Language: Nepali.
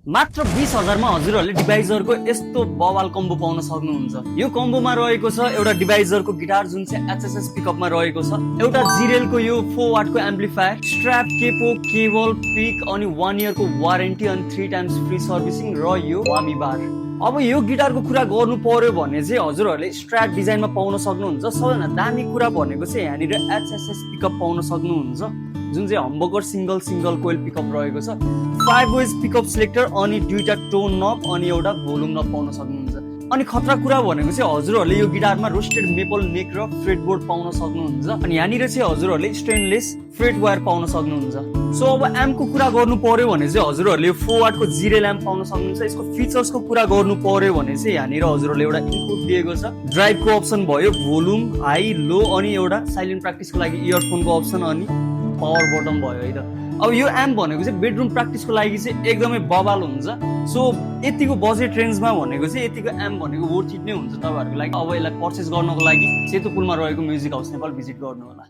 मात्र 20,000 मा हजुरहरूले डिभाइजरको यस्तो बवाल कम्बो पाउन सक्नुहुन्छ। यो कम्बोमा रहेको छ एउटा डिभाइजरको गिटार जुन चाहिँ एचएसएस पिकअपमा रहेको छ, एउटा जिरेलको यो 4 वाटको amplifier, strap, capo, cable, pick अनि 1 इयरको वारेन्टी अनि 3 टाइम्स फ्री सर्भिसिङ र यो वामी बार। अब यो गिटारको कुरा गर्नु पर्यो भने चाहिँ हजुरहरूले स्ट्र्याप डिजाइनमा पाउन सक्नुहुन्छ। सबैभन्दा दामी कुरा भनेको चाहिँ यहाँनिर एचएसएस पिकअप पाउन सक्नुहुन्छ, जुन चाहिँ हम्बकर सिंगल कोइल पिकअप रहेको छ, 5 वेज पिकअप सिलेक्टर अनि दुईटा टोन नब अनि एउटा भोल्युम नब पाउन सक्नुहुन्छ। अनि खतरा कुरा भनेको चाहिँ हजुरहरूले यो गिटारमा रोस्टेड मेपल नेक र फ्रेट बोर्ड पाउन सक्नुहुन्छ। अनि यहाँनिर चाहिँ हजुरहरूले स्टेनलेस फ्रेट वायर पाउन सक्नुहुन्छ। सो अब एम्पको कुरा गर्नु पर्यो भने चाहिँ हजुरहरूले 4 वाटको जिरेल एम्प पाउन सक्नुहुन्छ। यसको फिचर्सको कुरा गर्नु पर्यो भने चाहिँ यहाँनिर हजुरहरूले एउटा इनपुट दिएको छ, ड्राइभको अप्सन भयो, भोल्युम हाई लो अनि एउटा साइलेन्ट प्र्याक्टिसको लागि इयरफोनको अप्सन अनि पावर बटन भयो है त। अब यो एम्प भनेको चाहिँ बेडरुम प्र्याक्टिसको लागि चाहिँ एकदमै बवाल हुन्छ। सो यतिको बजेट रेन्जमा भनेको चाहिँ यतिको एम्प भनेको वर्थ इट नै हुन्छ तपाईँहरूको लागि। अब यसलाई पर्चेस गर्नको लागि सेतु पुलमा रहेको म्युजिक हाउस नेपाल भिजिट गर्नु होला।